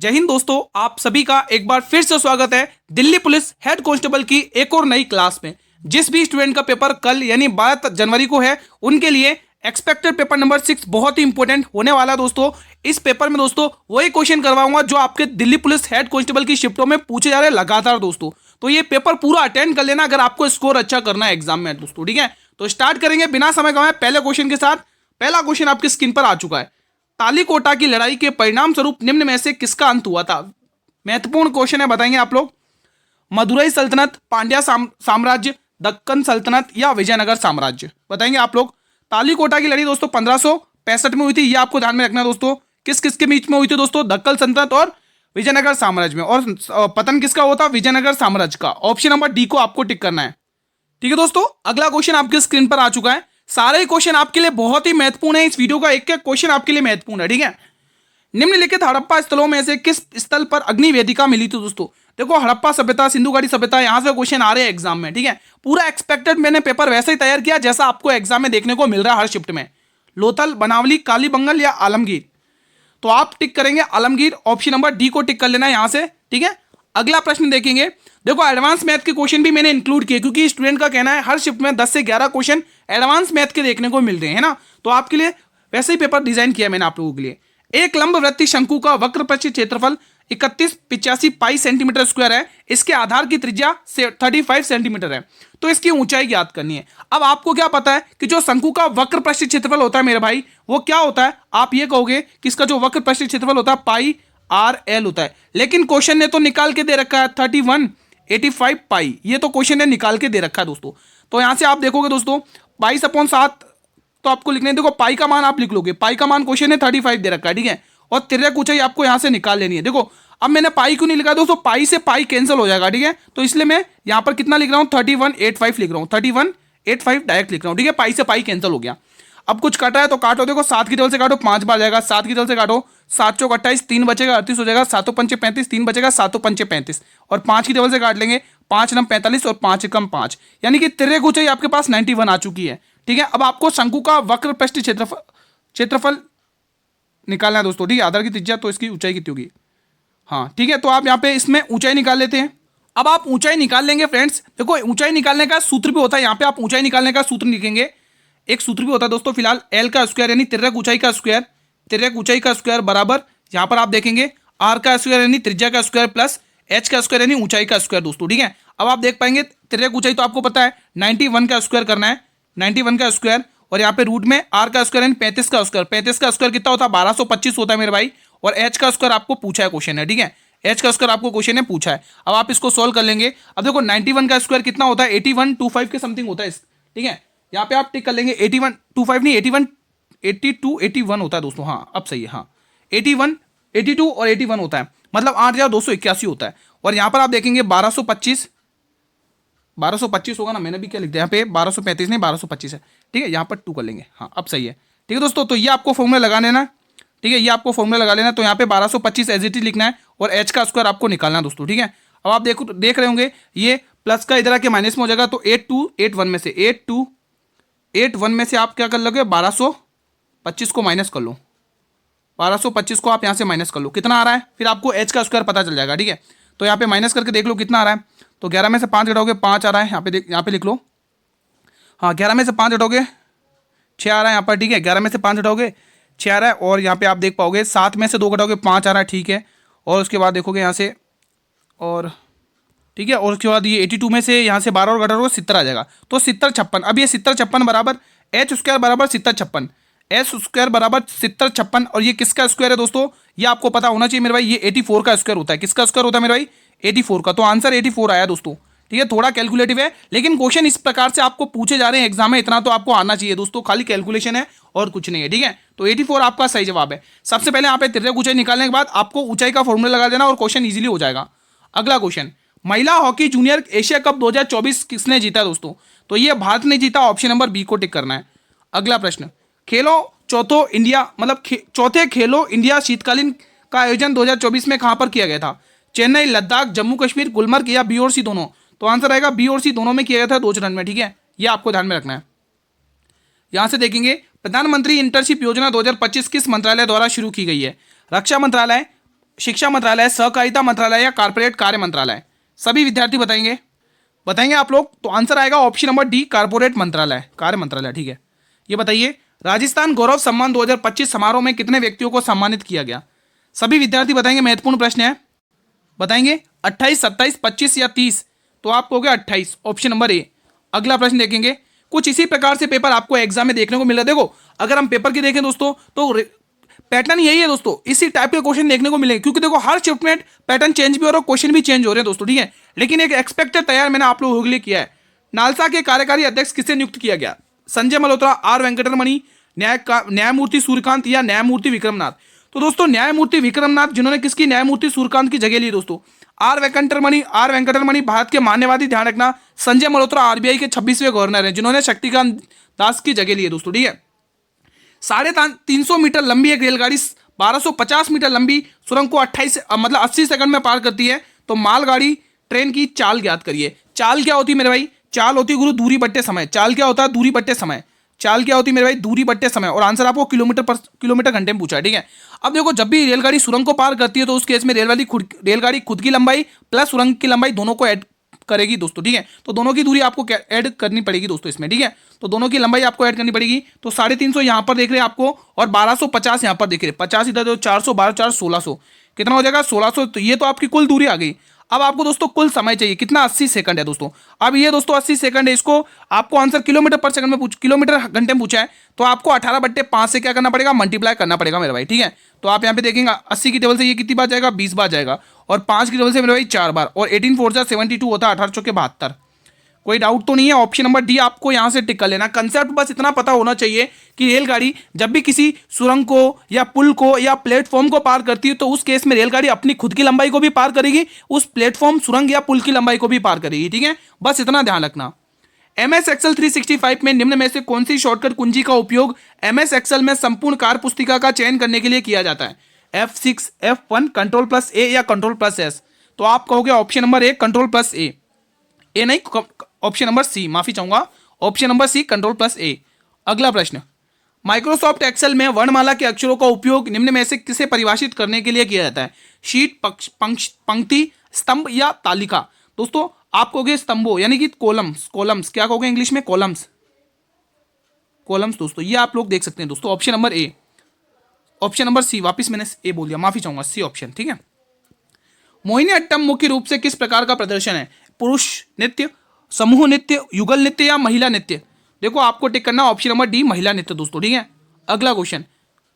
जय हिंद दोस्तों, आप सभी का एक बार फिर से स्वागत है दिल्ली पुलिस हेड कांस्टेबल की एक और नई क्लास में। जिस भी स्टूडेंट का पेपर कल यानी 12 जनवरी को है, उनके लिए एक्सपेक्टेड पेपर नंबर 6 बहुत ही इंपॉर्टेंट होने वाला है दोस्तों। इस पेपर में दोस्तों वही क्वेश्चन करवाऊंगा जो आपके दिल्ली पुलिस हेड कांस्टेबल की शिफ्टों में पूछे जा रहे हैं लगातार दोस्तों। तो ये पेपर पूरा अटेंड कर लेना अगर आपको स्कोर अच्छा करना है एग्जाम में दोस्तों, ठीक है। तो स्टार्ट करेंगे बिना समय गंवाए पहले क्वेश्चन के साथ। पहला क्वेश्चन आपकी स्क्रीन पर आ चुका है। तालीकोटा की लड़ाई के परिणाम स्वरूप निम्न में से किसका अंत हुआ था? महत्वपूर्ण क्वेश्चन है, बताएंगे आप लोग। मदुरई सल्तनत, पांड्या साम्राज्य, दक्कन सल्तनत या विजयनगर साम्राज्य, बताएंगे आप लोग। तालीकोटा की लड़ाई दोस्तों 1565 में हुई थी, ये आपको ध्यान में रखना दोस्तों। किस किस के बीच में हुई थी दोस्तों? दक्कन सल्तनत और विजयनगर साम्राज्य में। और पतन किसका हुआ था? विजयनगर साम्राज्य का। ऑप्शन नंबर डी को आपको टिक करना है, ठीक है दोस्तों। अगला क्वेश्चन आपके स्क्रीन पर आ चुका है। सारे क्वेश्चन आपके लिए बहुत ही महत्वपूर्ण है, इस वीडियो का एक एक क्वेश्चन आपके लिए महत्वपूर्ण है, ठीक है। निम्नलिखित हड़प्पा स्थलों में से किस स्थल पर अग्नि वेदिका मिली थी दोस्तों? देखो, हड़प्पा सभ्यता, सिंधु घाटी सभ्यता, यहां से क्वेश्चन आ रहे हैं एग्जाम में, ठीक है। पूरा एक्सपेक्टेड मैंने पेपर वैसे ही तैयार किया जैसा आपको एग्जाम में देखने को मिल रहा है हर शिफ्ट में। लोथल, बनावली, कालीबंगल या आलमगीर? तो आप टिक करेंगे आलमगीर। ऑप्शन नंबर डी को टिक कर लेना है यहां से, ठीक है। अगला प्रश्न देखेंगे। देखो, एडवांस मैथ के क्वेश्चन भी मैंने इंक्लूड किए क्योंकि स्टूडेंट का कहना है हर शिफ्ट में 10 से 11 क्वेश्चन एडवांस मैथ के देखने को मिल रहे हैं ना। तो आपके लिए वैसे ही पेपर डिजाइन किया मैंने आप लोगों के लिए। एक लंबवृत्तीय शंकु का वक्र पृष्ठ क्षेत्रफल 3185 पाई सेंटीमीटर स्क्वायर है। इसके आधार की त्रिज्या 35 सेंटीमीटर है। तो इसकी ऊंचाई ज्ञात करनी है। अब आपको क्या पता है कि जो शंकु का वक्र पृष्ठ क्षेत्रफल होता है मेरे भाई, वो क्या होता है? आप ये कहोगे कि इसका जो वक्र पृष्ठ क्षेत्रफल होता है पाई आर एल होता है। लेकिन क्वेश्चन ने तो निकाल के दे रखा है 3185 पाई, ये तो क्वेश्चन ने निकाल के दे रखा है दोस्तों। तो यहां से आप देखोगे दोस्तों 22/7 तो आपको लिखने, देखो पाई का मान आप लिख लोगे। पाई का मान क्वेश्चन ने 35 दे रखा है, ठीक है। और तिर्यक ऊंचाई आपको यहां से निकाल लेनी है। देखो, अब मैंने पाई क्यों नहीं लिखा दोस्तों? पाई से पाई कैंसिल हो जाएगा, ठीक है। तो इसलिए मैं यहां पर कितना लिख रहा हूं? 3185 लिख रहा हूं। 3185 डायरेक्ट लिख रहा हूं, ठीक है। पाई से पाई कैंसिल हो गया। अब कुछ काटा है तो काटो। देखो, 7 की टेबल से काटो 5 बार जाएगा। 7 की टेबल से काटो 7 चौक 28, 3 बचेगा 38 हो जाएगा। 7 पंचे 35, 3 बचेगा 7 पंचे 35। और 5 की टेबल से काट लेंगे 5 नम 45 और 5 कम 5, यानी कि तिर्यक ऊंचाई आपके पास 91 आ चुकी है, ठीक है। अब आपको शंकु का वक्र पृष्ठ क्षेत्रफल निकालना है दोस्तों, ठीक है। आधार की त्रिज्या तो इसकी ऊंचाई कितनी होगी? हाँ, ठीक है। तो आप यहाँ पे इसमें ऊंचाई निकाल लेते हैं। अब आप ऊंचाई निकाल लेंगे फ्रेंड्स। देखो, ऊंचाई निकालने का सूत्र भी होता है, यहाँ पे आप ऊंचाई निकालने का सूत्र लिखेंगे। एक सूत्र भी होता है दोस्तों, फिलहाल एल का स्क्वायर यानी तिर्यक ऊंचाई का स्क्वायर, तिर्यक ऊंचाई का स्क्वायर बराबर यहाँ पर आप देखेंगे आर का स्क्वायर यानी त्रिज्या का स्क्वायर प्लस एच का स्क्वायर यानी ऊंचाई का स्क्वायर दोस्तों, ठीक है। अब आप देख पाएंगे तिर्यक ऊंचाई तो आपको पता है 91 का स्क्वायर करना है, 91 का स्क्वायर। और यहाँ पे रूट में आर का स्क्वायर यानी 35 का स्क्वायर, 35 का स्क्वायर कितना होता है? 1225 होता है मेरे भाई। और एच का स्क्वायर आपको पूछा है क्वेश्चन है, ठीक है। एच का स्क्वायर आपको क्वेश्चन ने पूछा है। अब आप इसको सोल्व कर लेंगे। अब देखो 91 का स्क्वायर कितना होता है? 8125 के समथिंग होता है, ठीक है। यहाँ पे आप टिक कर लेंगे 8125 नहीं 81 82 81 होता है दोस्तों। हाँ, अब सही है। हाँ, 81 82 और 81 होता है, मतलब 8281 होता है। और यहाँ पर आप देखेंगे 1225 होगा ना, मैंने भी क्या लिख दिया यहाँ पे 1235 नहीं 1225 है, ठीक है। यहाँ पर 2 कर लेंगे। हाँ, अब सही है, ठीक है दोस्तों। तो ये आपको फॉर्मूला लगा लेना, ठीक है। ये आपको फॉर्मूला लगा लेना। तो यहाँ पे 1225 एज इट इज लिखना है और एच का स्क्वायर आपको निकालना है दोस्तों, ठीक है। अब आप देख रहे होंगे ये प्लस का इधर आके माइनस में हो जाएगा। तो 8281 में से 8281 में से आप क्या कर लोगे? 1225 को माइनस कर लो। 1225 को आप यहाँ से माइनस कर लो, कितना आ रहा है? फिर आपको एच का स्क्वायर पता चल जाएगा, ठीक है। तो यहाँ पे माइनस करके देख लो कितना आ रहा है। तो 11 में से 5 घटाओगे 5 आ रहा है, यहाँ पे लिख लो। हाँ, 11 में से 5 घटाओगे 6 आ रहा है यहाँ पर, ठीक है। 11 में से 5 घटाओगे 6 आ रहा है। और यहाँ पे आप देख पाओगे 7 में से 2 घटाओगे 5 आ रहा है, ठीक है। और उसके बाद देखोगे यहाँ से, और ठीक है। और उसके बाद ये 82 में से यहाँ से 12 और घटाओगे 70 आ जाएगा। तो 70 56, अब ये 70 56 बराबर एच स्क्वायर बराबर 70 56, एस स्क्वायर बराबर 70 56। और ये किसका स्क्वायर है दोस्तों? ये आपको पता होना चाहिए मेरे भाई, ये 84 का स्क्वायर होता है। किसका स्क्वायर होता है मेरे भाई? 84 का। तो आंसर 84 आया दोस्तों, ठीक है। थोड़ा कैलकुलेटिव है, लेकिन क्वेश्चन इस प्रकार से आपको पूछे जा रहे हैं एग्जाम में, इतना तो आपको आना चाहिए दोस्तों। खाली कैलकुलेशन है और कुछ नहीं है, ठीक है। तो 84 आपका सही जवाब है। सबसे पहले यहाँ पे तिर्यक ऊंचाई निकालने के बाद आपको ऊंचाई का फॉर्मूला लगा देना और क्वेश्चन इजीली हो जाएगा। अगला क्वेश्चन, महिला हॉकी जूनियर एशिया कप 2024 किसने जीता दोस्तों? तो ये भारत ने जीता। ऑप्शन नंबर बी को टिक करना है। अगला प्रश्न, चौथे खेलो इंडिया शीतकालीन का आयोजन 2024 में कहां पर किया गया था? चेन्नई, लद्दाख, जम्मू कश्मीर, गुलमर्ग या बी और सी दोनों? तो आंसर आएगा बी और सी दोनों में किया गया था, 2 चरण में, ठीक है। ये आपको ध्यान में रखना है। यहां से देखेंगे प्रधानमंत्री इंटर्नशिप योजना 2025 किस मंत्रालय द्वारा शुरू की गई है? रक्षा मंत्रालय, शिक्षा मंत्रालय, सहकारिता मंत्रालय या कारपोरेट कार्य मंत्रालय? सभी विद्यार्थी बताएंगे आप लोग। तो आंसर आएगा ऑप्शन नंबर डी, कारपोरेट मंत्रालय, कार्य मंत्रालय। ठीक है, ये बताइए राजस्थान गौरव सम्मान 2025 समारोह में कितने व्यक्तियों को सम्मानित किया गया? सभी विद्यार्थी बताएंगे, महत्वपूर्ण प्रश्न है, बताएंगे 28, 27, 25 या 30? तो आप कहोगे 28, ऑप्शन नंबर ए। अगला प्रश्न देखेंगे, कुछ इसी प्रकार से पेपर आपको एग्जाम में देखने को मिल रहा है। देखो अगर हम पेपर की देखें दोस्तों तो पैटर्न यही है दोस्तों, इसी टाइप के क्वेश्चन देखने को मिलेंगे, क्योंकि देखो हर शिफ्ट में पैटर्न चेंज भी हो रहा है, क्वेश्चन भी चेंज हो रहे हैं दोस्तों। ठीक है, लेकिन एक एक्सपेक्टेड तैयार मैंने आप लोगों के लिए किया है। नालसा के कार्यकारी अध्यक्ष किसे नियुक्त किया गया? संजय मल्होत्रा, आर वेंकटरमणि, न्यायमूर्ति सूर्यकांत या न्यायमूर्ति विक्रमनाथ? तो दोस्तों न्यायमूर्ति विक्रमनाथ, जिन्होंने किसकी न्यायमूर्ति सूर्यकांत की जगह ली दोस्तों। आर वेंकटरमणि भारत के मान्यवादी, ध्यान रखना। संजय मल्होत्रा आरबीआई के 26वें गवर्नर हैं, जिन्होंने शक्तिकांत दास की जगह ली है दोस्तों। ठीक है, 350 मीटर लंबी एक रेलगाड़ी 1250 मीटर लंबी सुरंग को 80 सेकंड में पार करती है। तो मालगाड़ी ट्रेन की चाल ज्ञात करिए। चाल क्या होती है मेरे भाई? चाल होती है गुरु दूरी बट्टे समय। चाल क्या होता है? दूरी बट्टे समय। चाल क्या होती है मेरे भाई? दूरी बट्टे समय। और आंसर आपको किलोमीटर घंटे में पूछा है। ठीक है, अब देखो जब भी रेलगाड़ी सुरंग को पार करती है तो उस केस में रेलगाड़ी खुद की लंबाई प्लस सुरंग की लंबाई दोनों को ऐड करेगी दोस्तों। ठीक है, तो दोनों की दूरी आपको ऐड करनी पड़ेगी दोस्तों इसमें। ठीक है, तो दोनों की लंबाई आपको ऐड करनी पड़ेगी। तो 350 यहां पर देख रहे हैं आपको, और 1250 यहां पर देख रहे हैं। 50 इधर तो 400, 12, 4, 1600, कितना हो जाएगा? 1600। तो ये तो आपकी कुल दूरी आ गई। अब आपको दोस्तों कुल समय चाहिए, कितना? 80 सेकंड है दोस्तों। अब ये दोस्तों 80 सेकंड है, इसको आपको आंसर किलोमीटर पर सेकंड में किलोमीटर घंटे में पूछा है, तो आपको 18/5 से क्या करना पड़ेगा? मल्टीप्लाई करना पड़ेगा मेरे भाई। ठीक है, तो आप यहाँ पे देखेंगे 80 की टेबल से ये कितनी बार जाएगा? 20 बार जाएगा, और 5 की टेबल से मेरे भाई 4 बार, और 18 4 जा 72 होता है, 18 चौके 72। कोई डाउट तो नहीं है? ऑप्शन नंबर डी आपको यहां से टिक कर लेना। कंसेप्ट बस इतना पता होना चाहिए कि रेलगाड़ी जब भी किसी सुरंग को या पुल को या प्लेटफॉर्म को पार करती है तो उस केस में रेलगाड़ी अपनी खुद की लंबाई को भी पार करेगी, उस प्लेटफॉर्म, सुरंग या पुल की लंबाई को भी पार करेगी। ठीक है, बस इतना ध्यान रखना। MS Excel 365 में निम्न में से कौन सी शॉर्टकट कुंजी का उपयोग MS Excel में संपूर्ण कार्य पुस्तिका का चयन करने के लिए किया जाता है? F6, F1, Ctrl+A या Ctrl+S? तो आप कहोगे ऑप्शन नंबर ए, Ctrl+A। ए नहीं, ऑप्शन नंबर सी, माफी चाहूंगा, ऑप्शन नंबर सी, Ctrl+A। अगला प्रश्न, माइक्रोसॉफ्ट एक्सेल में वर्णमाला के अक्षरों का उपयोग निम्न में से किसे परिभाषित करने के लिए किया जाता है? शीट, पंक्ति, स्तंभ या तालिका? दोस्तों आप कहोगे स्तंभों, यानी कि कॉलम्स। क्या कहोगे इंग्लिश में? कॉलम्स दोस्तों, ये आप लोग देख सकते हैं दोस्तों। Option number A, option number C, वापिस मैंने ए बोल दिया, माफी चाहूंगा, सी ऑप्शन। ठीक है, मोहिनी अट्टम मुख्य रूप से किस प्रकार का प्रदर्शन है? पुरुष नृत्य, समूह नृत्य, युगल नृत्य या महिला नृत्य? देखो आपको टिक करना ऑप्शन नंबर डी, महिला नृत्य दोस्तों। ठीक है, अगला क्वेश्चन,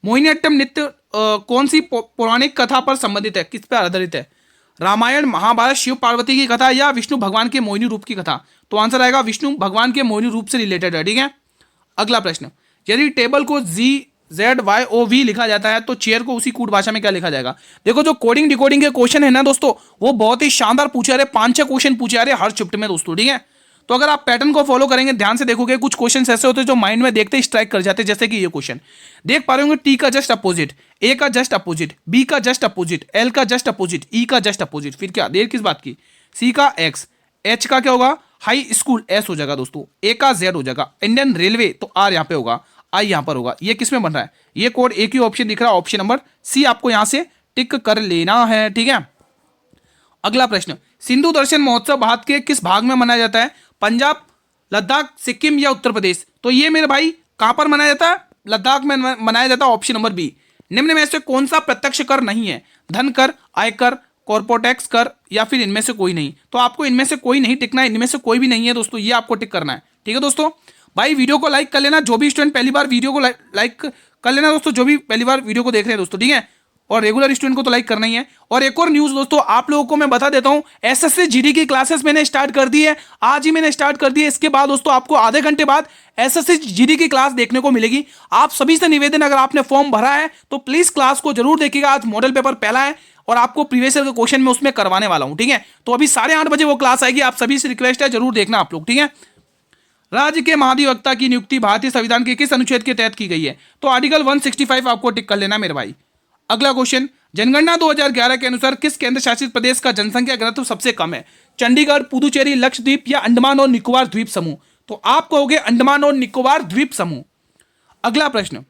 मोहिनीअट्टम नृत्य कौन सी पौराणिक कथा पर संबंधित है? किस पर आधारित है? रामायण, महाभारत, शिव पार्वती की कथा या विष्णु भगवान के मोहिनी रूप की कथा? तो आंसर आएगा विष्णु भगवान के मोहिनी रूप से रिलेटेड है। ठीक है, अगला प्रश्न, यदि टेबल को ZYOV लिखा जाता है तो चेयर को उसी कूट भाषा में क्या लिखा जाएगा? देखो जो कोडिंग डिकोडिंग के क्वेश्चन है ना दोस्तों, वो बहुत ही शानदार पूछे आ रहे, 5-6 क्वेश्चन पूछे आ रहे हर शिफ्ट में दोस्तों। ठीक है, तो अगर आप पैटर्न को फॉलो करेंगे, ध्यान से देखोगे, कुछ क्वेश्चन ऐसे होते हैं जो माइंड में देखते ही स्ट्राइक कर जाते हैं, जैसे कि ये क्वेश्चन देख पा रहे होंगे, टी का जस्ट अपोजिट, ए का जस्ट अपोजिट, बी का जस्ट अपोजिट, एल का जस्ट अपोजिट, ई का जस्ट अपोजिट, फिर क्या देर किस बात की? सी का एक्स, एच का क्या होगा? हाई स्कूल, एस हो जाएगा दोस्तों, ए का जेड हो जाएगा, इंडियन रेलवे तो आर यहाँ पे होगा, आई यहां पर होगा। ये किस में बन रहा है? ये कोड एक ही ऑप्शन दिख रहा है, ऑप्शन नंबर सी आपको यहां से टिक कर लेना है। ठीक है, अगला प्रश्न, सिंधु दर्शन महोत्सव भारत के किस भाग में मनाया जाता है? पंजाब, लद्दाख, सिक्किम या उत्तर प्रदेश? तो ये मेरे भाई कहां पर मनाया जाता है? लद्दाख में मनाया जाता है, ऑप्शन नंबर बी। निम्न में से कौन सा प्रत्यक्ष कर नहीं है? धन कर, आयकर, कॉर्पोरेट कर या फिर इनमें से कोई नहीं? तो आपको इनमें से कोई नहीं टिकना है, इनमें से कोई भी नहीं है दोस्तों, ये आपको टिक करना है। ठीक है दोस्तों, भाई वीडियो को लाइक कर लेना, जो भी स्टूडेंट पहली बार वीडियो को लाइक कर लेना दोस्तों, जो भी पहली बार वीडियो को देख रहे हैं दोस्तों। ठीक है, और रेगुलर स्टूडेंट को तो लाइक करना ही है। और एक और न्यूज़ दोस्तों आप लोगों को मैं बता देता हूं, एसएससी जीडी की क्लासेस मैंने स्टार्ट कर दी है, आज ही मैंने स्टार्ट कर दी है। इसके बाद दोस्तों आपको आधे घंटे बाद एसएससी जीडी की क्लास देखने को मिलेगी। आप सभी से निवेदन, अगर आपने फॉर्म भरा है तो प्लीज क्लास को जरूर देखिएगा। आज मॉडल पेपर पहला है और आपको प्रीवियस ईयर का क्वेश्चन में उसमें करवाने वाला हूं। ठीक है, तो अभी 8:30 बजे वो क्लास आएगी, आप सभी से रिक्वेस्ट है जरूर देखना आप लोग। ठीक है, राज्य के महाधिवक्ता की नियुक्ति भारतीय संविधान के किस अनुच्छेद के तहत की गई है? तो आर्टिकल 165 आपको टिक कर लेना मेरे भाई। अगला क्वेश्चन, जनगणना 2011 के अनुसार किस केंद्र शासित प्रदेश का जनसंख्या घनत्व सबसे कम है? चंडीगढ़, पुदुचेरी, लक्षद्वीप या अंडमान और निकोबार द्वीप समूह? तो आप कहोगे अंडमान और निकोबार द्वीप समूह। अगला प्रश्न,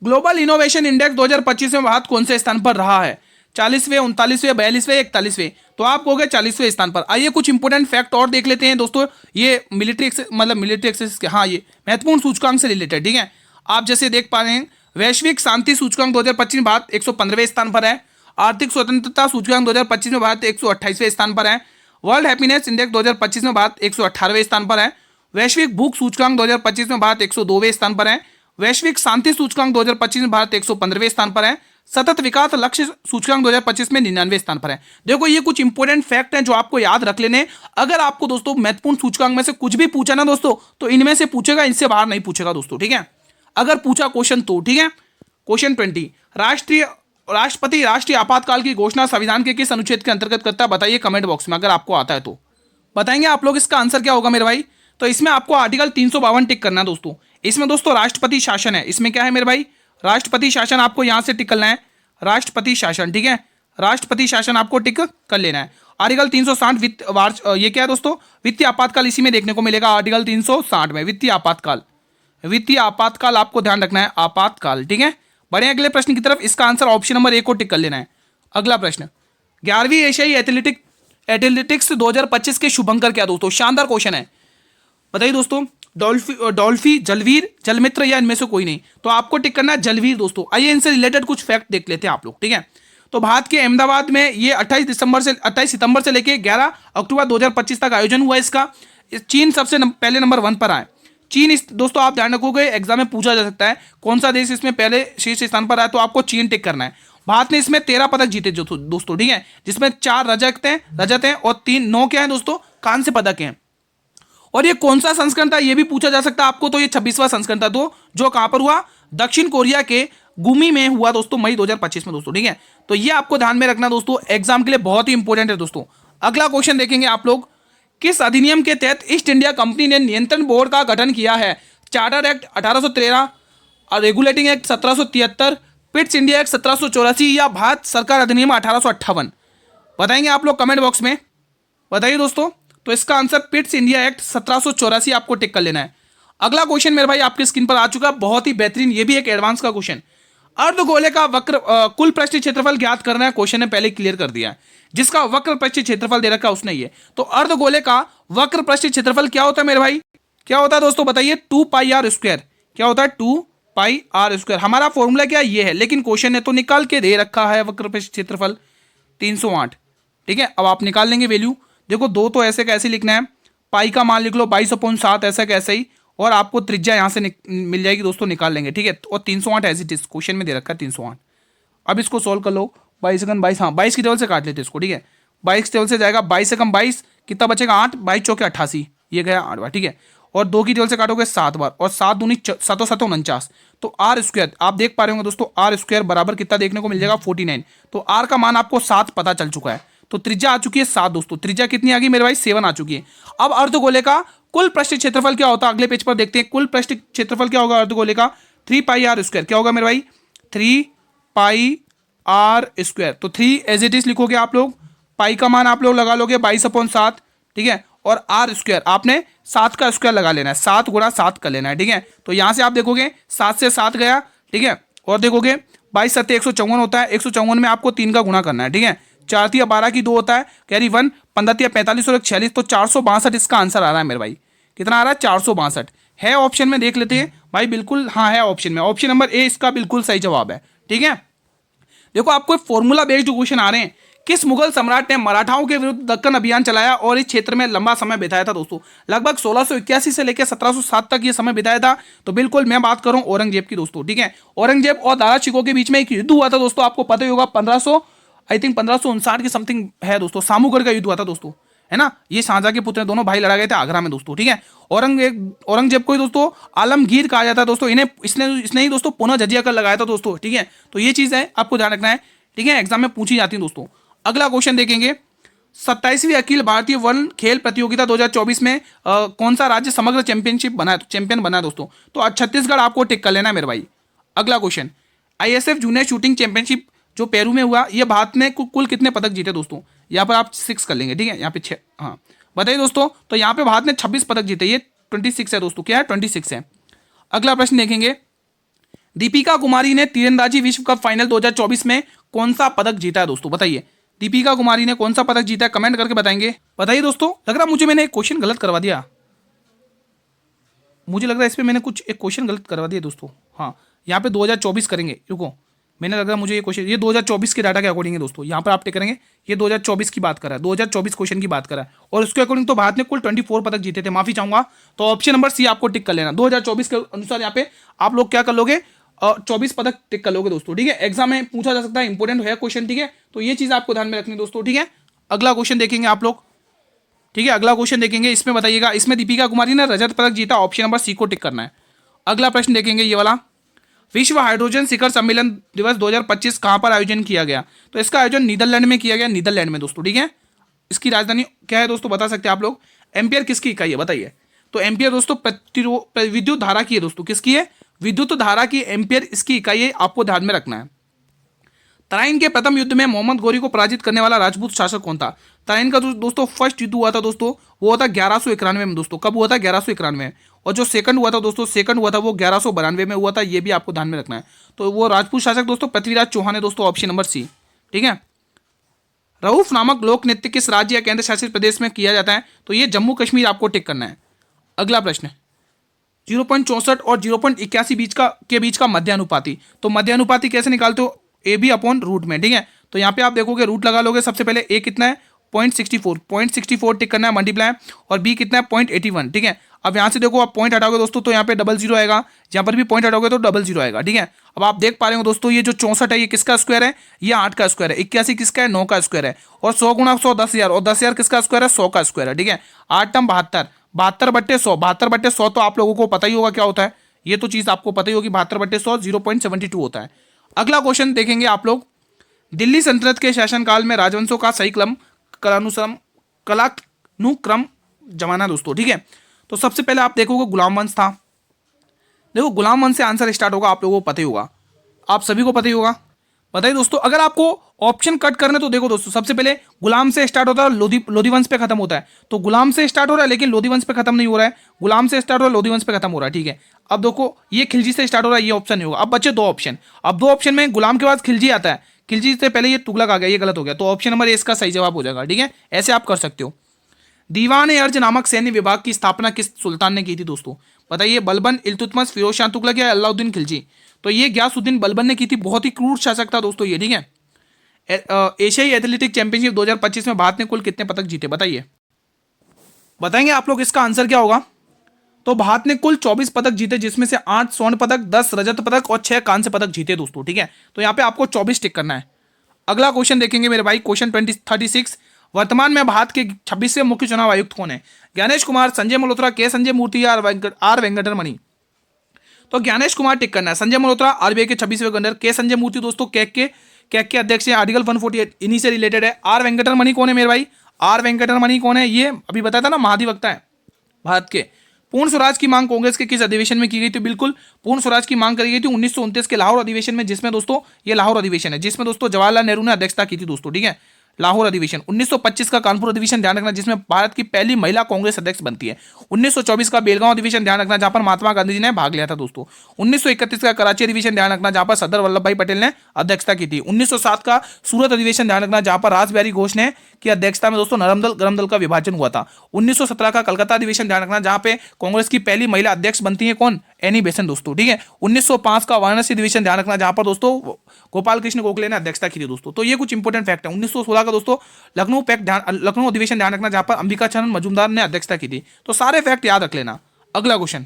ग्लोबल इनोवेशन इंडेक्स 2025 में भारत कौन से स्थान पर रहा है? 40वें, 39वें, 42वें, 41वें, तो आप हो गए 40वें स्थान पर। आइए कुछ इंपोर्टेंट फैक्ट और देख लेते हैं दोस्तों, ये मिलिट्री मतलब मिलिट्री एक्सेस के, हाँ, ये महत्वपूर्ण सूचकांक से रिलेटेड, ठीक है। आप जैसे देख पा रहे हैं, वैश्विक शांति सूचकांक 2025 में भारत 115वें स्थान पर है। आर्थिक स्वतंत्रता सूचकांक 2025 में भारत 128वें स्थान पर है। वर्ल्ड हैप्पीनेस इंडेक्स 2025 में भारत 118वें स्थान पर है। वैश्विक भूख सूचकांक 2025 में भारत 102वें स्थान पर है। वैश्विक शांति सूचकांक 2025 में भारत 115वें स्थान पर है। सतत विकास लक्ष्य सूचकांक 2025 में 99वें स्थान पर है। देखो ये कुछ इंपोर्टेंट फैक्ट हैं जो आपको याद रख लेने। अगर आपको दोस्तों महत्वपूर्ण सूचकांक में से कुछ भी पूछा ना दोस्तों, तो इनमें से पूछेगा, इनसे बाहर नहीं पूछेगा दोस्तों, ठीक है। अगर पूछा क्वेश्चन तो, ठीक है। क्वेश्चन 20, राष्ट्रपति राष्ट्रीय आपातकाल की घोषणा संविधान के किस अनुच्छेद के अंतर्गत करता है, बताइए कमेंट बॉक्स में, अगर आपको आता है तो बताएंगे आप लोग। इसका आंसर क्या होगा मेरे भाई? तो इसमें आपको आर्टिकल 352 टिक करना है दोस्तों। इसमें दोस्तों राष्ट्रपति शासन है, इसमें क्या है मेरे भाई? राष्ट्रपति शासन आपको यहां से टिक करना है, राष्ट्रपति शासन, ठीक है। राष्ट्रपति शासन आपको टिक कर लेना है। आर्टिकल 360 वित्त वार्ष, ये क्या है दोस्तों? वित्तीय आपातकाल इसी में देखने को मिलेगा, आर्टिकल 360 में वित्तीय आपातकाल। वित्तीय आपातकाल आपको ध्यान रखना है, आपातकाल, ठीक है। बढ़े अगले प्रश्न की तरफ। इसका आंसर ऑप्शन नंबर 1 को टिक कर लेना है। अगला प्रश्न, 11वीं एशियाई एथलेटिक्स 2025 के शुभंकर क्या दोस्तों? शानदार क्वेश्चन है, बताइए दोस्तों। डॉल्फी, जलवीर, जलमित्र या इनमें से कोई नहीं, तो आपको टिक करना है जलवीर दोस्तों। आइए इनसे रिलेटेड कुछ फैक्ट देख लेते हैं आप लोग, ठीक है। तो भारत के अहमदाबाद में ये 28 सितंबर से लेकर 11 अक्टूबर 2025 तक आयोजन हुआ इसका। चीन सबसे पहले नंबर 1 पर आए। चीन, इस दोस्तों आप ध्यान रखोगे, एग्जाम में पूछा जा सकता है कौन सा देश इसमें पहले शीर्ष स्थान पर आया, तो आपको चीन टिक करना है। भारत ने इसमें 13 पदक जीते जो दोस्तों, ठीक है, जिसमें 4 रजत हैं और 9 क्या है दोस्तों? कांस्य पदक हैं। और ये कौन सा संस्करण था ये भी पूछा जा सकता है आपको, तो ये 26वां संस्करण था, तो जो कहां पर हुआ? दक्षिण कोरिया के गुमी में हुआ दोस्तों, मई 2025 में दोस्तों, ठीक है। तो ये आपको ध्यान में रखना दोस्तों, एग्जाम के लिए बहुत ही इंपॉर्टेंट है दोस्तों। अगला क्वेश्चन देखेंगे आप लोग, किस अधिनियम के तहत ईस्ट इंडिया कंपनी ने नियंत्रण बोर्ड का गठन किया है? Charter act 1813, regulating act 1773, Pitt's India act 1784 या भारत सरकार अधिनियम 1858? बताएंगे आप लोग कमेंट बॉक्स में, बताइए दोस्तों। तो इसका आंसर पिट्स इंडिया एक्ट 1784 आपको टिक कर लेना है। अगला क्वेश्चन मेरे भाई आपकी स्क्रीन पर आ चुका, बहुत ही बेहतरीन, ये भी एक एडवांस का क्वेश्चन। अर्धगोले का वक्र कुल पृष्ठीय क्षेत्रफल ज्ञात करना है, क्वेश्चन ने पहले क्लियर कर दिया है। जिसका वक्र पृष्ठीय क्षेत्रफल दे रखा है उसने ये। तो अर्धगोले का वक्र पृष्ठीय क्षेत्रफल क्या होता है मेरे भाई? क्या होता है दोस्तों बताइए? 2πr²। क्या होता है? 2πr²। हमारा फॉर्मूला क्या ये है, लेकिन क्वेश्चन ने तो निकाल के दे रखा है वक्र पृष्ठीय क्षेत्रफल 308, ठीक है। अब आप निकाल लेंगे वैल्यू। देखो 2 तो ऐसे कैसे लिखना है, पाई का मान लिख लो 22/7, ऐसा कैसे ही, और आपको त्रिज्या यहां से मिल जाएगी दोस्तों, निकाल लेंगे, ठीक है। और 308 एज इट इज क्वेश्चन में दे रखा है 308। अब इसको सोल्व कर लो, 22 हाँ 22 की टेबल से काट लेते इसको, ठीक है। 22 टेबल से जाएगा, 22 से कम 22 कितना बचेगा? 8, 22 चौके 88, ये गया 8 बार, ठीक है। और 2 की टेबल से काटोगे 7 बार, और 7 दूनी 7 तो r² आप देख पा रहे होंगे दोस्तों, r² बराबर कितना देखने को मिल जाएगा? 49। तो r का मान आपको 7 पता चल चुका है, तो त्रिज्या आ चुकी है 7 दोस्तों। त्रिज्या कितनी आ गई मेरे भाई? 7 आ चुकी है। अब अर्धगोले का कुल पृष्ठीय क्षेत्रफल क्या होता है, अगले पेज पर देखते हैं। कुल पृष्ठीय क्षेत्रफल क्या होगा अर्धगोले का? 3πr²। क्या होगा मेरे भाई? 3πr²। तो 3 एज इट इज लिखोगे आप लोग, पाई का मान आप लोग लगा लोगे 22/7, ठीक है। और r² आपने 7 का स्क्वायर लगा लेना है, 7 गुणा 7 कर लेना है, ठीक है। तो यहां से आप देखोगे 7 से 7 गया, ठीक है। और देखोगे 22 7 154 होता है, 154 में आपको 3 का गुणा करना है, ठीक है। 4 तिया 12 की 2 होता है, कैरी 1, 15 तिया 45 और 46, तो 462 इसका आंसर आ रहा है मेरे भाई। कितना आ रहा है? 462 है। ऑप्शन में देख लेते हैं भाई, बिल्कुल हाँ है ऑप्शन में, ऑप्शन नंबर ए इसका बिल्कुल सही जवाब है, ठीक है। देखो आपको फॉर्मूला बेस्ड क्वेश्चन आ रहे हैं। किस मुगल सम्राट ने मराठाओं के विरुद्ध दक्कन अभियान चलाया और इस क्षेत्र में लंबा समय बिताया था दोस्तों? लगभग 1681 से लेकर 1707 तक ये समय बिताया था। तो बिल्कुल मैं बात करूं औरंगजेब की दोस्तों, ठीक है। औरंगजेब और दारा शिकोह के बीच में एक युद्ध हुआ था दोस्तों, आपको पता ही होगा, 1559 की समथिंग है दोस्तों, सामूगढ़ का युद्ध हुआ था दोस्तों, है ना। ये शाहजहां के पुत्र दोनों भाई लड़ा गए थे आगरा में दोस्तों, ठीक है। औरंगजेब को ही दोस्तों आलमगीर कहा जाता है दोस्तों, इसने ही दोस्तों पुनः जजिया कर लगाया था दोस्तों, ठीक है। तो ये चीज है, आपको ध्यान रखना है, ठीक है, एग्जाम में पूछी जाती है दोस्तों। अगला क्वेश्चन देखेंगे, 27वीं अखिल भारतीय वन खेल प्रतियोगिता 2024 में कौन सा राज्य समग्र चैंपियन बना दोस्तों? तो छत्तीसगढ़ आपको टिक कर लेना है मेरे भाई। अगला question, ISF junior shooting championship जो पेरू में हुआ, ये भारत ने कुल कितने पदक जीते दोस्तों? यहाँ पर आप 6 कर लेंगे, ठीक है। यहाँ पे 6, हाँ बताइए दोस्तों। तो यहाँ पे भारत ने 26 पदक जीते, ये 26 है दोस्तों, क्या है? 26 है। अगला प्रश्न देखेंगे, दीपिका कुमारी ने तीरंदाजी विश्व कप फाइनल 2024 में कौन सा पदक जीता है दोस्तों, बताइए। दीपिका कुमारी ने कौन सा पदक जीता है, कमेंट करके बताएंगे। बताइए दोस्तों। लग रहा मुझे मैंने एक क्वेश्चन गलत करवा दिया, मुझे लग रहा है इस पर मैंने कुछ एक क्वेश्चन गलत करवा दिया दोस्तों। हाँ, यहाँ पे 2024 करेंगे, रुको, मैंने लग रहा मुझे ये क्वेश्चन, ये 2024 के डाटा के अकॉर्डिंग है दोस्तों। यहाँ पर आप टिक करेंगे, ये 2024 की बात कर रहा है, 2024 क्वेश्चन की बात कर रहा है, और उसके अकॉर्डिंग तो भारत ने कुल 24 पदक जीते थे, माफी चाहूंगा। तो ऑप्शन नंबर सी आपको टिक कर लेना। 2024 के अनुसार यहाँ पे आप लोग क्या कर लोगे, 24 पदक टिक कर लोगे दोस्तों, ठीक है। एग्जाम में पूछा जा सकता है, इंपॉर्टेंट है क्वेश्चन, ठीक है। तो ये चीज आपको ध्यान में रखनी दोस्तों, ठीक है। अगला क्वेश्चन देखेंगे आप लोग, ठीक है। अगला क्वेश्चन देखेंगे, इसमें बताइएगा, इसमें दीपिका कुमारी ने रजत पदक जीता, ऑप्शन नंबर सी को टिक करना है। अगला प्रश्न देखेंगे ये वाला, विश्व हाइड्रोजन शिखर सम्मेलन दिवस 2025 कहां पर आयोजन किया गया। तो इसका आयोजन नीदरलैंड में किया गया, नीदरलैंड में दोस्तों, ठीक है। इसकी राजधानी क्या है दोस्तों, बता सकते हैं आप लोग। एम्पियर किसकी इकाई है, बताइए। तो एम्पियर दोस्तों विद्युत धारा की है दोस्तों, किसकी है, विद्युत धारा की एम्पियर इसकी इकाई है, आपको ध्यान में रखना है। तराइन के प्रथम युद्ध में मोहम्मद गौरी को पराजित करने वाला राजपूत शासक कौन था। तराइन का दोस्तों फर्स्ट युद्ध हुआ था दोस्तों, वो हुआ था 1191 में दोस्तों। कब हुआ था, 1191। और जो सेकंड हुआ था दोस्तों, सेकंड हुआ था वो 1192 में हुआ था, ये भी आपको ध्यान में रखना है। तो वो राजपूत शासक दोस्तों पृथ्वीराज चौहान है दोस्तों, ऑप्शन नंबर सी, ठीक है। रऊफ नामक लोक नृत्य किस राज्य या केंद्र शासित प्रदेश में किया जाता है। तो ये जम्मू कश्मीर आपको टिक करना है। अगला प्रश्न, 0.64 और 0.81 के बीच का मध्यानुपाती। तो मध्यानुपाती कैसे निकालते हो, ए बी अपॉन रूट में, ठीक है। तो यहाँ पे आप देखोगे रूट लगा लोगे, सबसे पहले ए कितना है 0.64 टिक करना है, मल्टीप्लाई, और बी कितना है 0.81, ठीक है। अब यहाँ से देखो आप पॉइंट हटाओगे दोस्तों, तो यहाँ पे 00 आएगा, यहाँ पर भी पॉइंट हटाओगे तो 00 आएगा, ठीक है। अब आप देख पा रहे हो दोस्तों, ये जो 64 है ये किसका स्क्वायर है, ये 8 का स्क्वायर है। 81 किसका है, 9 का स्क्वायर है। और 100 गुणा 100 10,000, और 10,000 किसका स्क्वायर है, 100 का स्क्वायर है, ठीक है। 8 टम 72, 72/100, 72/100 तो आप लोगों को पता ही होगा क्या होता है, ये तो चीज आपको पता ही होगी, 72/100 0.72 होता है। अगला क्वेश्चन देखेंगे आप लोग, दिल्ली सल्तनत के शासनकाल में राजवंशों का सही कलानुक्रम जमाना दोस्तों, ठीक है। तो सबसे पहले आप देखोगे गुलाम वंश था, देखो गुलाम वंश से आंसर स्टार्ट होगा, आप लोगों को पता ही होगा, आप सभी को पता ही होगा। बताइए दोस्तों, अगर आपको ऑप्शन कट करने तो देखो दोस्तों, सबसे पहले गुलाम से स्टार्ट होता है, लोधी वंश पे खत्म होता है। तो गुलाम से स्टार्ट हो रहा है लेकिन लोधी वंश पे खत्म नहीं हो रहा है, गुलाम से स्टार्ट हो रहा है, लोधी वंश पे खत्म हो रहा है, ठीक है। अब देखो ये खिलजी से स्टार्ट हो रहा है, ये ऑप्शन नहीं होगा। अब बचे दो ऑप्शन, अब दो ऑप्शन में गुलाम के बाद खिलजी आता है, खिलजी से पहले ये तुगलक आ गया, ये गलत हो गया, तो ऑप्शन नंबर ए इसका सही जवाब हो जाएगा, ठीक है। ऐसे आप कर सकते हो। दीवान-ए-अर्ज नामक सैन्य विभाग की स्थापना किस सुल्तान ने की थी दोस्तों, बताइए। बलबन, इल्तुतमिश, फिरोज शाह तुगलक या अलाउद्दीन खिलजी। तो ये गयासुद्दीन बलबन ने की थी, बहुत ही क्रूर शासक था दोस्तों ये, ठीक है। एशियाई एथलेटिक चैंपियनशिप 2025 में भारत ने कुल कितने पदक जीते, बताइए। बताएंगे आप लोग इसका आंसर क्या होगा। तो भारत ने कुल 24 पदक जीते, जिसमें से 8 स्वर्ण पदक, 10 रजत पदक और 6 कांस्य पदक जीते दोस्तों, ठीक है। तो यहाँ पे आपको 24 टिक करना है। अगला क्वेश्चन देखेंगे मेरे भाई, क्वेश्चन 36, वर्तमान में भारत के 26वें मुख्य चुनाव आयुक्त कौन है। ज्ञानेश कुमार, संजय मल्होत्रा, के संजय मूर्ति या आर वेंकटरमणि। तो ज्ञानेश कुमार टिक करना है। संजय मल्होत्रा आरबीआई के 26वें गवर्नर, के संजय मूर्ति दोस्तों कैक के अध्यक्ष हैं, आर्टिकल 148 इन्हीं से रिलेटेड है। आर वेंकटरमणि कौन है मेरे भाई, आर वेंकटरमणि कौन है, ये अभी बताया था ना, महाधिवक्ता है भारत के। पूर्ण स्वराज की मांग कांग्रेस के किस अधिवेशन में की गई थी, बिल्कुल पूर्ण स्वराज की मांग करी गई थी 1929 के लाहौर अधिवेशन में, जिसमें दोस्तों ये लाहौर अधिवेशन है, जिसमें दोस्तों जवाहरलाल नेहरू ने अध्यक्षता की थी दोस्तों, ठीक है। लाहौर अधिवेशन। 1925 का कानपुर अधिवेशन ध्यान रखना, जिसमें भारत की पहली महिला कांग्रेस अध्यक्ष बनती है। 1924 का बेलगांव अधिवेशन ध्यान रखना, जहां पर महात्मा गांधी जी ने भाग लिया था दोस्तों। 1931 का कराची अधिवेशन ध्यान रखना, जहां पर सरदार वल्लभ भाई पटेल ने अध्यक्षता की थी। 1907 का सूरत अधिवेशन ध्यान रखना, जहां पर रास बिहारी घोष ने की अध्यक्षता में दोस्तों नरम दल गरम दल का विभाजन हुआ था। 1917 का कलकत्ता अधिवेशन ध्यान रखना, जहां पे कांग्रेस की पहली महिला अध्यक्ष बनती है कौन, एनी बेसेंट दोस्तों, ठीक है। 1905 का वाराणसी अधिवेशन ध्यान रखना, जहां पर दोस्तों गोपाल कृष्ण गोखले ने अध्यक्षता की थी दोस्तों। तो ये कुछ इंपोर्टेंट फैक्ट है। 1916 का दोस्तों लखनऊ अधिवेशन ध्यान रखना, जहां पर अंबिका चरण मजूमदार ने अध्यक्षता की थी। तो सारे फैक्ट याद रख लेना। अगला क्वेश्चन,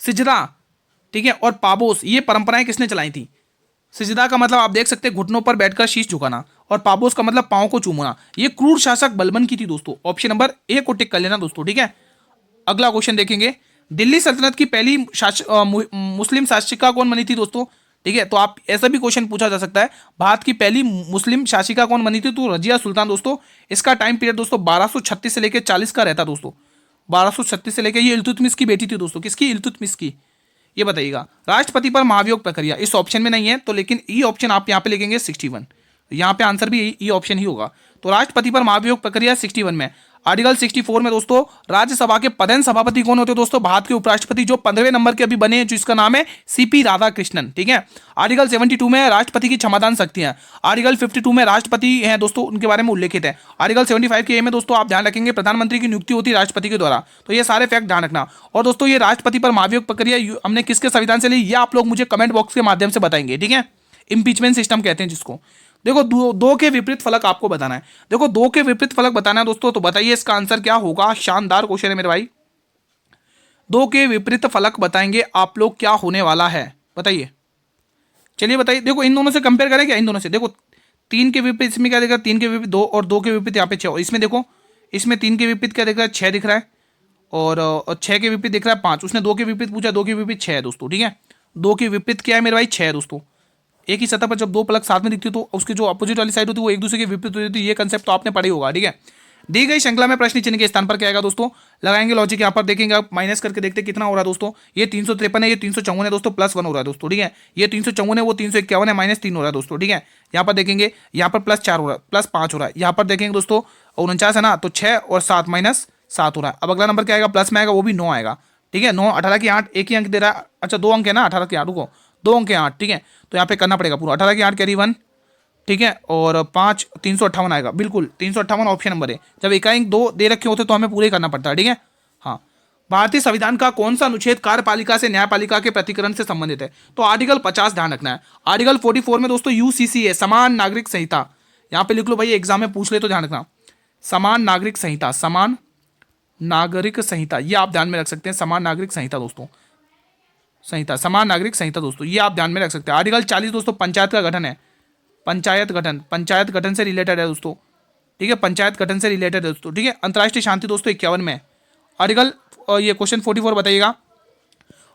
सिजदा, ठीक है, और पाबोस, ये परंपराएं किसने चलाई थी। सिजदा का मतलब आप देख सकते हैं घुटनों पर बैठकर शीश झुकाना, और पाबोस का मतलब पांव को चूमना। ये क्रूर शासक बलबन की थी दोस्तों। ऑप्शन नंबर ए को टिक कर लेना दोस्तों, ठीक है। अगला क्वेश्चन देखेंगे, दिल्ली सल्तनत की पहली मुस्लिम शासिका कौन बनी थी दोस्तों, ठीक है। तो आप ऐसा भी क्वेश्चन पूछा जा सकता है, भारत की पहली मुस्लिम शासिका कौन बनी थी, तो रजिया सुल्तान दोस्तों। इसका टाइम पीरियड दोस्तों 1236 से लेकर 40 का रहता दोस्तों, 1236 से लेकर। ये इल्तुतमिश की बेटी थी दोस्तों, किसकी, इल्तुतमिश की। ये बताइएगा। राष्ट्रपति पर महाभियोग प्रक्रिया इस ऑप्शन में नहीं है, तो लेकिन ई ऑप्शन आप यहाँ पे लिखेंगे 61, यहाँ पे आंसर भी ई ऑप्शन ही होगा। तो राष्ट्रपति पर महाभियोग प्रक्रिया 61 में आर्टिकल 64 में दोस्तों राज्यसभा के पदेन सभापति कौन होते हैं दोस्तों? भारत के उपराष्ट्रपति जो 15वें नंबर के अभी बने हैं, जिसका नाम है सीपी राधाकृष्णन। ठीक है। आर्टिकल 72 में राष्ट्रपति की क्षमतान शक्तियां। आर्टिकल 52 में राष्ट्रपति हैं दोस्तों, उनके बारे में उल्लेखित है। आर्टिकल 75 के ए में दोस्तों आप ध्यान रखेंगे प्रधानमंत्री की नियुक्ति होती है राष्ट्रपति के द्वारा। तो ये सारे फैक्ट ध्यान रखना। और दोस्तों ये राष्ट्रपति पर महाभियोग प्रक्रिया हमने किसके संविधान से ली, ये आप लोग मुझे कमेंट बॉक्स के माध्यम से बताएंगे। ठीक है। इंपीचमेंट सिस्टम कहते हैं जिसको। देखो दो के विपरीत फलक आपको बताना है। देखो दो के विपरीत फलक बताना है दोस्तों, तो बताइए इसका आंसर क्या होगा। शानदार क्वेश्चन है मेरे भाई। दो के विपरीत फलक बताएंगे आप लोग, क्या होने वाला है बताइए। चलिए बताइए। देखो इन दोनों से कंपेयर करें क्या, इन दोनों से। देखो 3 के विपरीत इसमें क्या दिख रहा है, 3 के विपरीत 2 और 2 के विपरीत यहाँ पे 6। इसमें देखो इसमें 3 के विपरीत क्या दिख रहा है, 6 दिख रहा है। और 6 के विपरीत दिख रहा है 5। उसने 2 के विपरीत पूछा, 2 के विपरीत 6 है दोस्तों। ठीक है। 2 के विपरीत क्या है मेरे भाई, 6 है दोस्तों। एक ही सतह पर जब दो फलक साथ में दिखती है तो उसके जो अपोजिट वाली साइड होती है वो एक दूसरे के विपरीत होती है। ये कंसेप्ट तो आपने पढ़ा ही होगा। ठीक है। दी गई श्रृंखला में प्रश्न चिन्ह के स्थान पर क्या आएगा दोस्तों, लगाएंगे लॉजिक। यहाँ पर देखेंगे आप, माइनस करके देखते कितना हो रहा है दोस्तों। ये 353 है, ये 354 है दोस्तों, +1 हो रहा है दोस्तों। ठीक है। ये 354 है, वो 351 है, -3 हो रहा है दोस्तों। ठीक है। यहाँ पर देखेंगे, यहाँ पर +4 हो रहा है, +5 हो रहा है। यहाँ पर देखेंगे दोस्तों 49 है ना, तो 6 और 7 -7 हो रहा है। अब अगला नंबर क्या आएगा, प्लस में आएगा, वो भी 9 आएगा। ठीक है। 9 18 की 8 एक ही अंक दे रहा है। अच्छा 2 अंक है ना, 18 की 8 रुको, 2 अंक है 8। ठीक है। तो यहाँ पे करना पड़ेगा पूरा 18 की 8 कैरी 1। ठीक है। और 5 358 आएगा, बिल्कुल 358 ऑप्शन नंबर है। जब इकाई 2 दे रखे होते तो हमें पूरे करना पड़ता है। ठीक है। हाँ। भारतीय संविधान का कौन सा अनुच्छेद कार्यपालिका से न्यायपालिका के प्रतिकरण से संबंधित है, तो आर्टिकल 50 ध्यान रखना है। आर्टिकल 44 में दोस्तों यूसीसी है, समान नागरिक संहिता। यहाँ पे लिख लो भाई, एग्जाम में पूछ ले तो ध्यान रखना। समान नागरिक संहिता, समान नागरिक संहिता, ये आप ध्यान में रख सकते हैं। समान नागरिक संहिता दोस्तों, संहिता, समान नागरिक संहिता दोस्तों, ये आप ध्यान में रख सकते हैं। आर्टिकल 40 दोस्तों पंचायत का गठन है। पंचायत गठन, पंचायत गठन से रिलेटेड है दोस्तों। ठीक है। पंचायत गठन से रिलेटेड है दोस्तों। ठीक है। अंतर्राष्ट्रीय शांति दोस्तों 51 में। आर्टिकल ये क्वेश्चन 44 बताइएगा।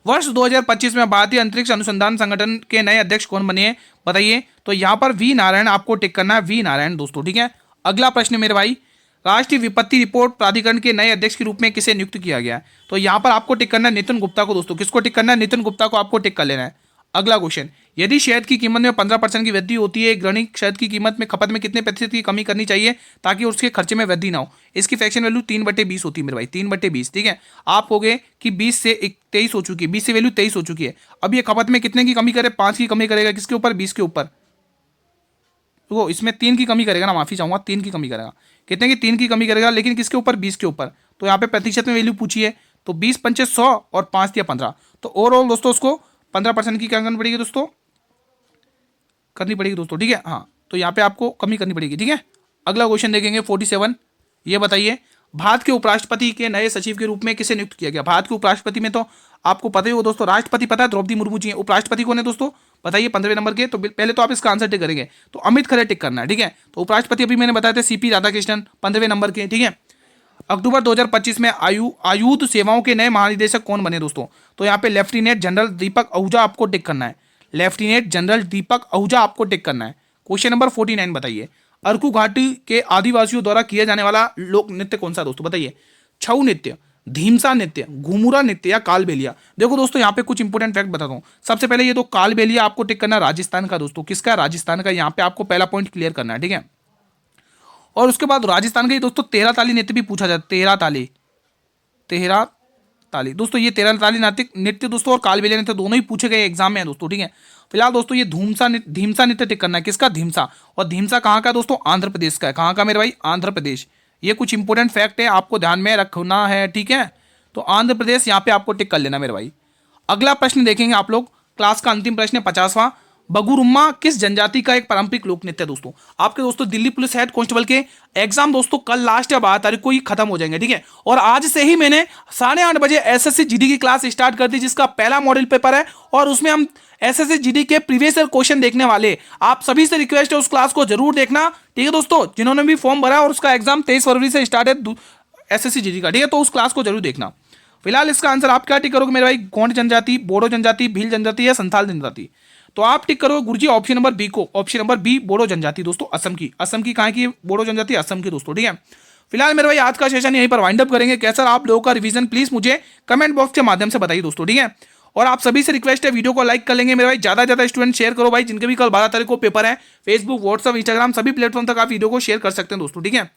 वर्ष 2025 में भारतीय अंतरिक्ष अनुसंधान संगठन के नए अध्यक्ष कौन बने हैं बताइए। तो यहाँ पर वी नारायण आपको टिक करना है, वी नारायण दोस्तों। ठीक है। अगला प्रश्न मेरे भाई, राष्ट्रीय विपत्ति रिपोर्ट प्राधिकरण के नए अध्यक्ष के रूप में किसे नियुक्त किया गया है, तो यहाँ पर आपको टिक करना है नितिन गुप्ता को दोस्तों। किसको टिक करना है, नितिन गुप्ता को आपको टिक कर लेना है। अगला क्वेश्चन, यदि शहद की कीमत में 15% की वृद्धि होती है, ग्रहणी शहद की कीमत में खपत में कितने प्रतिशत की कमी करनी चाहिए ताकि उसके खर्चे में वृद्धि ना हो। इसकी फ्रैक्शन वैल्यू 3/20 होती है मेरे भाई, 3/20। ठीक है। आप होगे कि 20 से 23 हो चुकी है, 20 से वैल्यू 23 हो चुकी है। अब ये खपत में कितने की कमी करे, 5 की कमी करेगा। किसके ऊपर, 20 के ऊपर। तो इसमें 3 की कमी करेगा ना, माफी चाहूंगा, 3 की कमी करेगा। कितने की, 3 की कमी करेगा, लेकिन किसके ऊपर, 20 के ऊपर। तो यहाँ पे प्रतिशत में वैल्यू पूछी है, तो 20 पंचे 100 और 5 दिया 15। तो ओवरऑल दोस्तों उसको 15% की क्या करनी पड़ेगी दोस्तों, करनी पड़ेगी दोस्तों। ठीक है। हाँ, तो यहाँ पे आपको कमी करनी पड़ेगी। ठीक है। अगला क्वेश्चन देखेंगे 47। ये बताइए, भारत के उपराष्ट्रपति के नए सचिव के रूप में किसे नियुक्त किया गया। भारत के उपराष्ट्रपति में तो आपको पता ही हो दोस्तों, राष्ट्रपति पता है द्रौपदी मुर्मू जी है। उपराष्ट्रपति कौन है दोस्तों बताइए, 15वें नंबर के। तो पहले तो आप इसका आंसर टिक करेंगे, तो अमित खरे टिक करना है। ठीक है। तो उपराष्ट्रपति अभी मैंने बताया था सीपी राधाकृष्णन, 15वें नंबर के। ठीक है। अक्टूबर 2025 में आयुध सेवाओं के नए महानिदेशक कौन बने दोस्तों, तो यहाँ पे लेफ्टिनेंट जनरल दीपक आहूजा आपको टिक करना है। लेफ्टिनेंट जनरल दीपक आहूजा आपको टिक करना है। क्वेश्चन नंबर 49 बताइए, अरकू घाटी के आदिवासियों द्वारा किया जाने वाला लोक नृत्य कौन सा दोस्तों बताइए। छऊ नृत्य, धीमसा नृत्य, घुमुरा नृत्य या कालबेलिया। देखो दोस्तों यहाँ पे कुछ इंपोर्टेंट फैक्ट बताता हूँ। सबसे पहले ये तो कालबेलिया आपको टिक करना है, राजस्थान का दोस्तों। किसका, राजस्थान का। यहाँ पे आपको पहला पॉइंट क्लियर करना है। ठीक है। और उसके बाद राजस्थान का ही दोस्तों 13 ताली नृत्य भी पूछा जाता है। 13 ताली दोस्तों, ये 13 ताली नृत्य दोस्तों और कालबेलिया नृत्य दोनों ही पूछे गए एग्जाम में है दोस्तों। ठीक है। फिलहाल दोस्तों ये धीमसा नृत्य टिक करना है। किसका, धीमसा। और धीमसा कहाँ का दोस्तों, आंध्र प्रदेश का है। कहाँ का मेरे भाई, आंध्र प्रदेश। ये कुछ इंपोर्टेंट फैक्ट है, आपको ध्यान में रखना है। ठीक है। तो आंध्र प्रदेश यहाँ पे आपको टिक कर लेना मेरे भाई। अगला प्रश्न देखेंगे आप लोग, क्लास का अंतिम प्रश्न है 50वां। बगुरुम्मा किस जनजाति का एक पारंपरिक लोक नृत्य है दोस्तों। आपके दोस्तों दिल्ली पुलिस हेड कांस्टेबल के एग्जाम दोस्तों कल लास्ट या 12 तारीख को ही खत्म हो जाएंगे। ठीक है। और आज से ही मैंने 8:30 बजे एसएससी जीडी की क्लास स्टार्ट कर दी, जिसका पहला मॉडल पेपर है और उसमें हम एसएससी जीडी के प्रीवियस ईयर क्वेश्चन देखने वाले। आप सभी से रिक्वेस्ट है उस क्लास को जरूर देखना। ठीक है दोस्तों, जिन्होंने भी फॉर्म भरा और उसका एग्जाम 23 फरवरी से स्टार्ट है एसएससी जीडी का। ठीक है। तो उस क्लास को जरूर देखना। फिलहाल इसका आंसर आप क्या टिक करोगे मेरे भाई, गोंड जनजाति, बोडो जनजाति, भील जनजाति या संथाल जनजाति। तो आप टिक करोगे गुरुजी ऑप्शन नंबर बी को। ऑप्शन नंबर बी, बोडो जनजाति दोस्तों, असम की। असम की कहाँ की, बोडो जनजाति असम की दोस्तों। ठीक है। फिलहाल मेरे भाई आज का सेशन यहीं पर वाइंड अप करेंगे। कैसा आप लोगों का रिवीजन प्लीज मुझे कमेंट बॉक्स के माध्यम से बताइए दोस्तों। ठीक है। और आप सभी से रिक्वेस्ट है वीडियो को लाइक कर लेंगे मेरे भाई, ज्यादा ज्यादा स्टूडेंट शेयर करो भाई, जिनके भी कल 12 तारीख को पेपर है। फेसबुक, व्हाट्सअप, इंस्टाग्राम सभी प्लेटफॉर्म तक आप वीडियो को शेयर कर सकते हैं दोस्तों। ठीक है।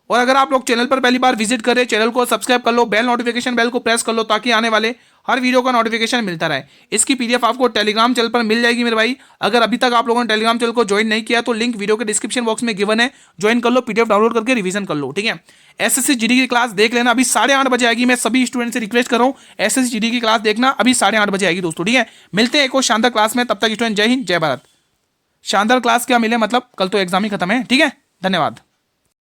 और अगर आप लोग चैनल पर पहली बार विजिट कर रहे हैं, चैनल को सब्सक्राइब कर लो, बेल नोटिफिकेशन बेल को प्रेस कर लो, ताकि आने वाले हर वीडियो का नोटिफिकेशन मिलता रहे। इसकी पीडीएफ आपको टेलीग्राम चैनल पर मिल जाएगी मेरे भाई। अगर अभी तक आप लोगों ने टेलीग्राम चैनल को ज्वाइन नहीं किया तो लिंक वीडियो के डिस्क्रिप्शन बॉक्स में गिवन है, ज्वाइन कर लो, पीडीएफ डाउनलोड करके रिवीजन कर लो, ठीक है। एसएससी जीडी की क्लास देख लेना, अभी 8:30 बजे आएगी। मैं सभी स्टूडेंट से रिक्वेस्ट कर रहा हूँ एसएससी जीडी की क्लास देखना, अभी 8:30 बजे आएगी दोस्तों, ठीक है। मिलते हैं एक और शानदार क्लास में, तब तक स्टूडेंट जय हिंद जय भारत। शानदार क्लास क्या मिले, मतलब कल तो एग्जाम ही खत्म है, ठीक है। धन्यवाद।